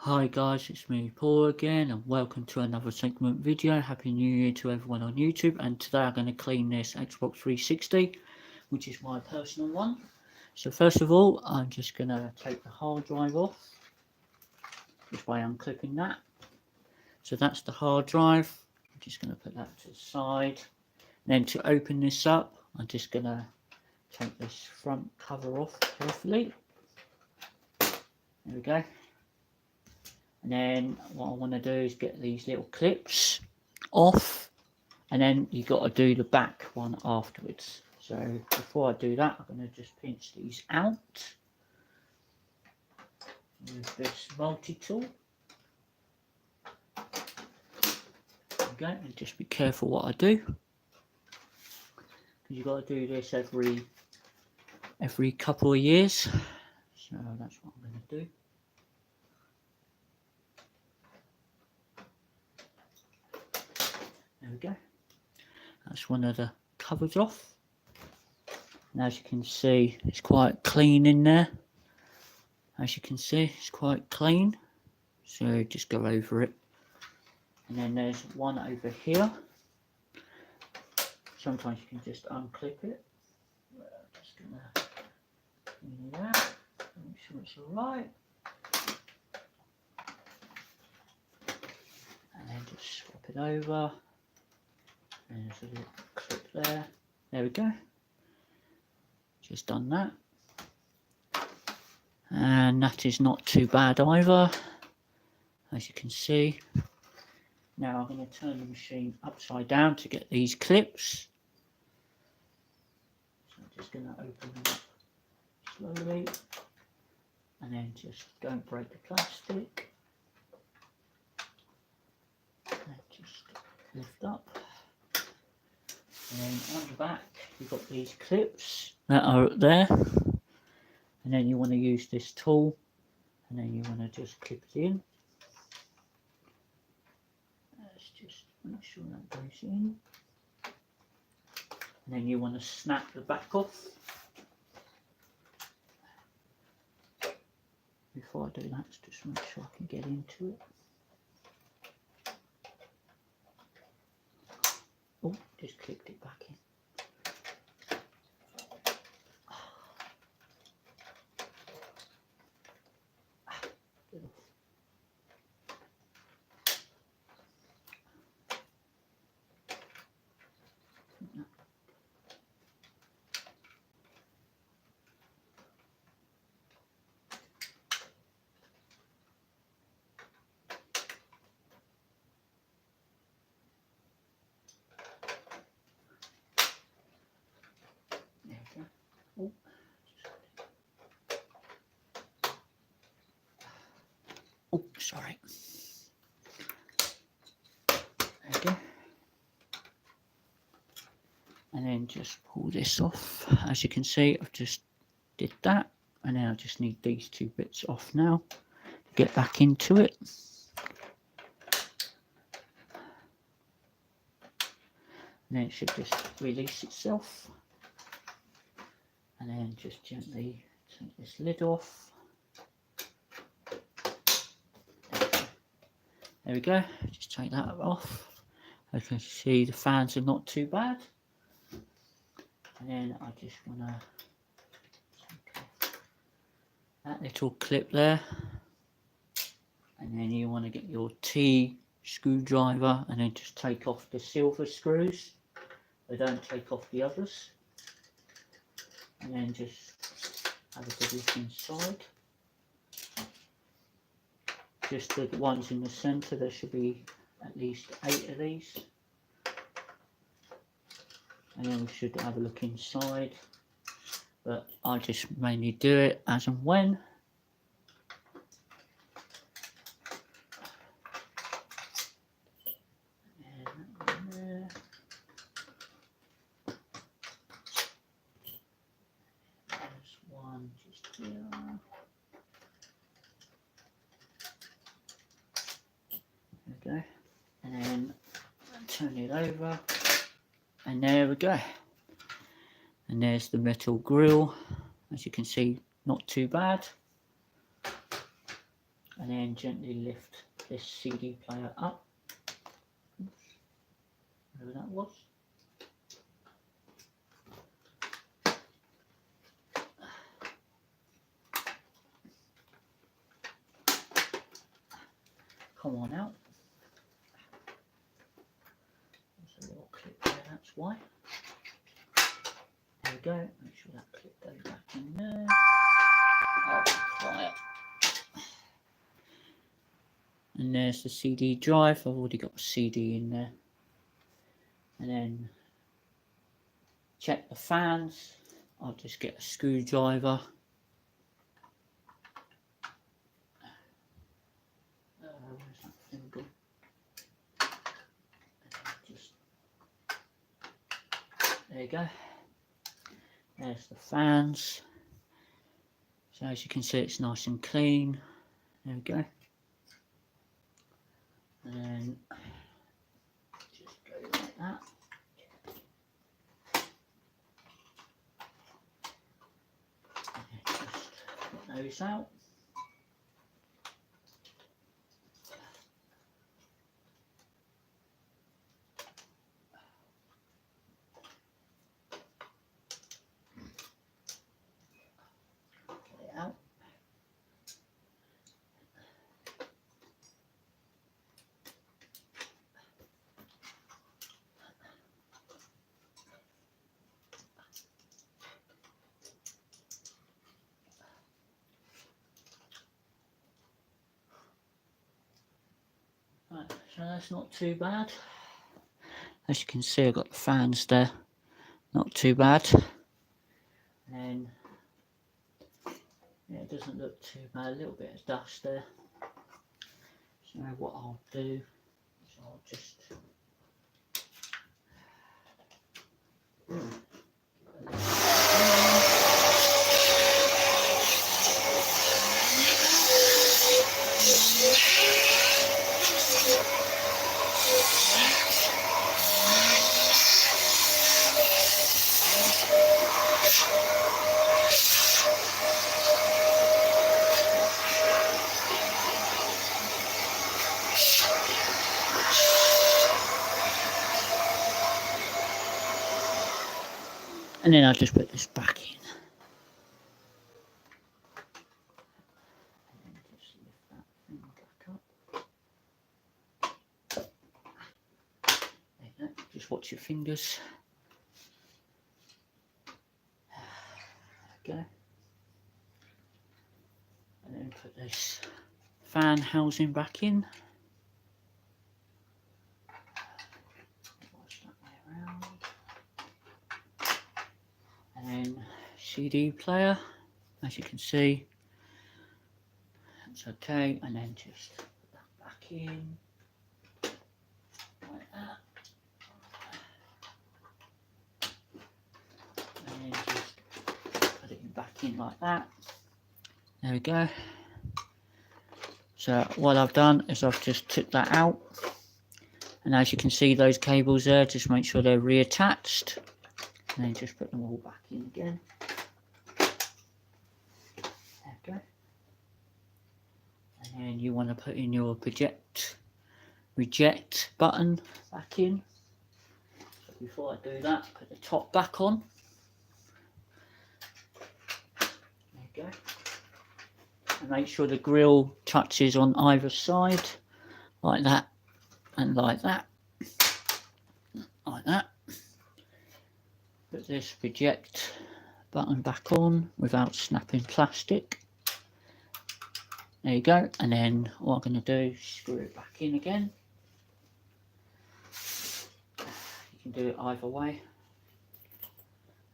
Hi guys, it's me Paul again and welcome to another segment video. Happy New Year to everyone on YouTube, and today I'm going to clean this Xbox 360, which is my personal one. So first of all, I'm just going to take the hard drive off, just by unclipping that. So that's the hard drive. I'm just going to put that to the side. Then to open this up, I'm just going to take this front cover off carefully. There we go. And then what I want to do is get these little clips off, and then you've got to do the back one afterwards. So before I do that, I'm going to just pinch these out with this multi-tool. Okay, and just be careful what I do, because you've got to do this every couple of years. So that's what I'm going to do. There we go. That's one of the covers off. And as you can see, it's quite clean in there. As you can see, it's quite clean. So just go over it. And then there's one over here. Sometimes you can just unclip it. Just gonna clean it out, make sure it's alright. And then just swap it over. And there's a little clip there. There we go. Just done that. And that is not too bad either, as you can see. Now I'm going to turn the machine upside down to get these clips. So I'm just going to open them up slowly. And then just don't break the plastic. And just lift up. And then on the back, you've got these clips that are up there. And then you want to use this tool, and then you want to just clip it in. Let's just make sure that goes in. And then you want to snap the back off. Before I do that, just make sure I can get into it. Oh, just clipped it back in. Oh, oh, sorry. There we go. And then just pull this off. As you can see, I've just did that. And then I just need these two bits off now to get back into it. And then it should just release itself. And then just gently take this lid off. There we go, just take that off. As you can see, the fans are not too bad. And then I just want to take off that little clip there. And then you want to get your T screwdriver and then just take off the silver screws. They don't take off the others. And then just have a good look inside. Just the ones in the centre, there should be at least 8 of these. And then we should have a look inside. But I just mainly do it as and when. Just here. There we go. And then turn it over. And there we go. And there's the metal grill. As you can see, not too bad. and then gently lift this CD player up. Oops. Whatever that was. Come on out. There's a little clip there, that's why. There we go. Make sure that clip goes back in there. Oh, quiet. And there's the CD drive. I've already got a CD in there. And then check the fans. I'll just get a screwdriver. Where's that thing gone? There you go. There's the fans. So as you can see, it's nice and clean. There we go. And then just go like that. And just put those out. Out. Right, so that's not too bad. As you can see, I've got the fans there. Not too bad. And yeah, it doesn't look too bad. A little bit of dust there. So what I'll do is I'll just and then I'll just put this back in. And then just lift that thing back up. There you go. Just watch your fingers. There we go. And then put this fan housing back in. Watch that way around. And then CD player, as you can see, that's okay. And then just put that back in like that. And then just put it back in like that. There we go. So what I've done is I've just took that out, and as you can see, those cables there, just make sure they're reattached. And then just put them all back in again. There we go. And then you want to put in your reject button back in. So before I do that, put the top back on. There you go. And make sure the grill touches on either side, like that and like that. Like that. Put this reject button back on without snapping plastic. There you go. And then what I'm going to do is screw it back in again. You can do it either way.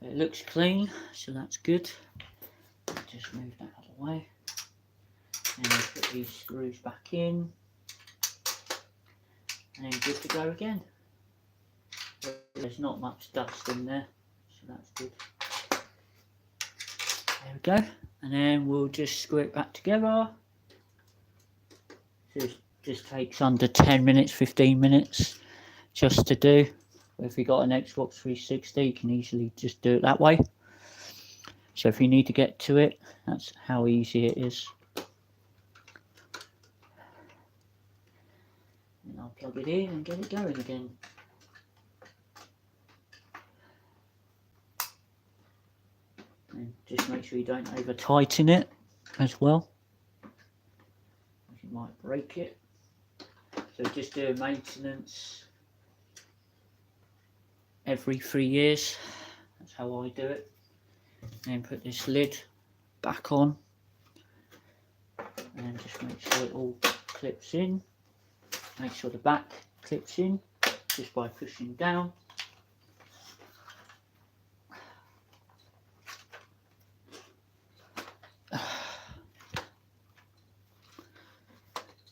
It looks clean, so that's good. Just move that out of the way. And then put these screws back in. And then good to go again. There's not much dust in there. So that's good. There we go. And then we'll just screw it back together. Just takes under 10 minutes, 15 minutes just to do. If you got an Xbox 360, you can easily just do it that way. So if you need to get to it, that's how easy it is. plug it in and get it going again. And just make sure you don't over tighten it as well, you might break it. So just do a maintenance every 3 years. That's how I do it. And then put this lid back on and just make sure it all clips in. Make sure the back clips in just by pushing down.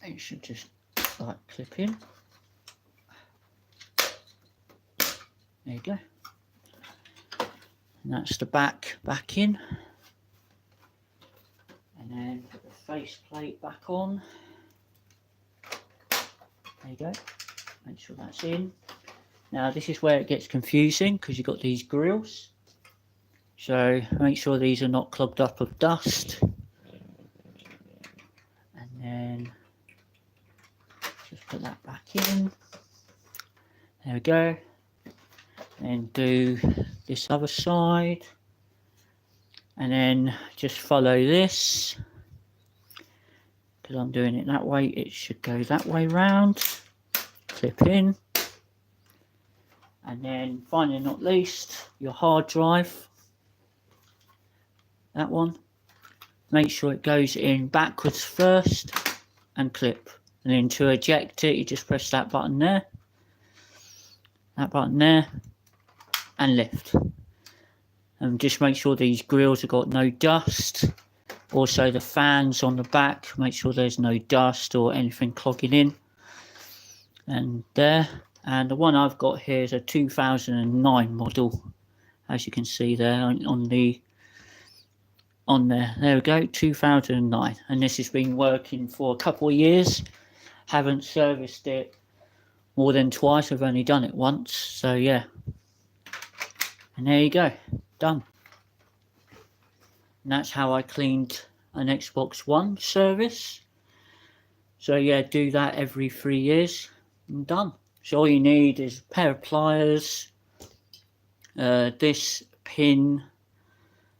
It should just like clip in. There you go. And that's the back in. And then put the face plate back on. There you go. Make sure that's in. Now this is where it gets confusing because you've got these grills. So make sure these are not clogged up with dust. And then just put that back in. There we go. And do this other side. And then just follow this. Because I'm doing it that way, it should go that way round. Clip in. And then finally not least, your hard drive. That one. Make sure it goes in backwards first and clip. And then to eject it, you just press that button there. That button there. And lift. And just make sure these grills have got no dust. Also the fans on the back, make sure there's no dust or anything clogging in. And there. And the one I've got here is a 2009 model, as you can see there on there. There we go, 2009. And this has been working for a couple of years. Haven't serviced it more than twice. I've only done it once. So yeah. And there you go, done. And that's how I cleaned an Xbox One service. So yeah, do that every 3 years and done. So all you need is a pair of pliers, this pin,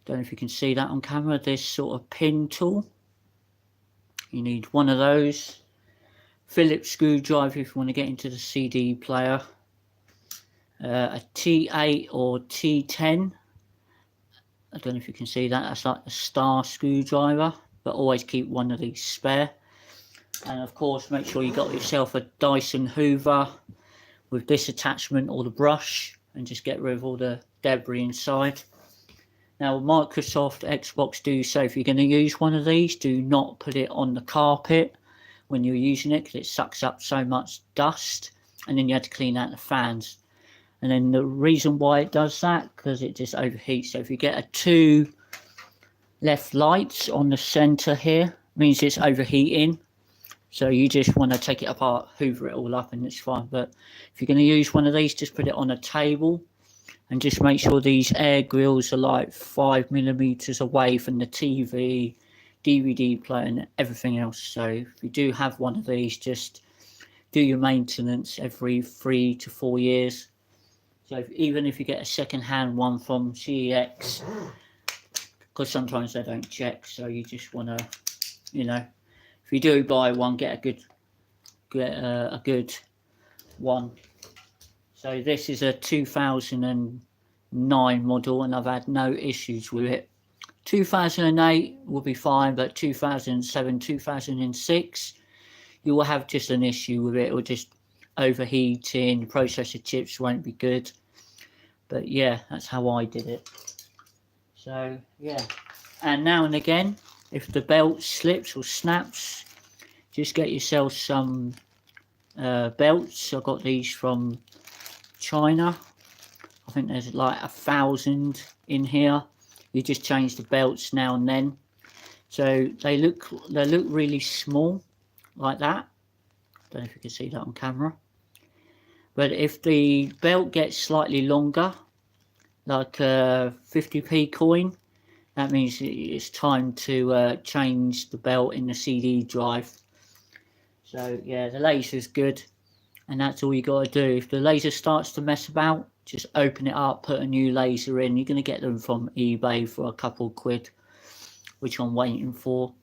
don't know if you can see that on camera, this sort of pin tool. You need one of those. Phillips screwdriver if you want to get into the CD player. A T8 or T10. I don't know if you can see that. That's like a star screwdriver. But always keep one of these spare. And of course make sure you got yourself a Dyson Hoover with this attachment or the brush. And just get rid of all the debris inside. Now Microsoft Xbox do say if you're going to use one of these, do not put it on the carpet when you're using it. Because it sucks up so much dust. And then you have to clean out the fans. And then the reason why it does that, because it just overheats. So if you get a 2 left lights on the center here, means it's overheating. So you just want to take it apart, hoover it all up and it's fine. But if you're going to use one of these, just put it on a table. And just make sure these air grills are like 5mm away from the TV, DVD player and everything else. So if you do have one of these, just do your maintenance every 3 to 4 years. So even if you get a second-hand one from CEX, because sometimes they don't check, so you just want to, you know, if you do buy one, get a good one. So this is a 2009 model, and I've had no issues with it. 2008 will be fine, but 2007, 2006, you will have just an issue with it. It will just overheating, processor chips won't be good. But yeah, that's how I did it. So yeah, and now and again, if the belt slips or snaps, just get yourself some belts. I got these from China. I think there's like 1,000 in here. You just change the belts now and then. So they look really small, like that. Don't know if you can see that on camera. But if the belt gets slightly longer, like a 50p coin, that means it's time to change the belt in the CD drive. So yeah, the laser's good. and that's all you got to do. If the laser starts to mess about, just open it up, put a new laser in. You're going to get them from eBay for a couple quid, which I'm waiting for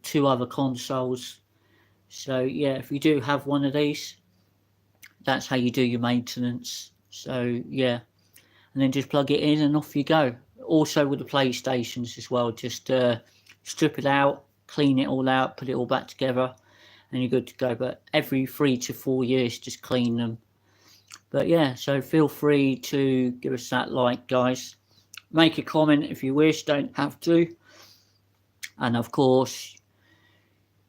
2 other consoles. So yeah, if you do have one of these, that's how you do your maintenance. So yeah, and then just plug it in and off you go. Also with the PlayStations as well, just strip it out, clean it all out, put it all back together, and you're good to go. But every 3 to 4 years, just clean them. But yeah, so feel free to give us that like, guys. Make a comment if you wish, don't have to. And of course,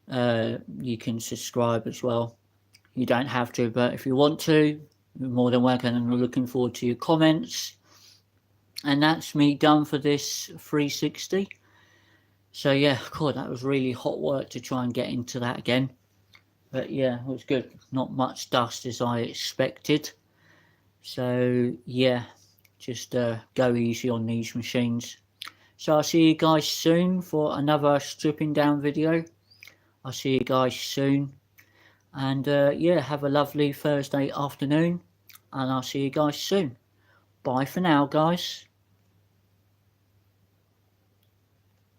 you can subscribe as well. You don't have to, but if you want to, you're more than welcome, and we're looking forward to your comments. And that's me done for this 360. So yeah, God, that was really hot work to try and get into that again. But yeah, it was good. Not much dust as I expected. So yeah, just go easy on these machines. So I'll see you guys soon for another stripping down video. I'll see you guys soon. And yeah, have a lovely Thursday afternoon. And I'll see you guys soon. Bye for now, guys.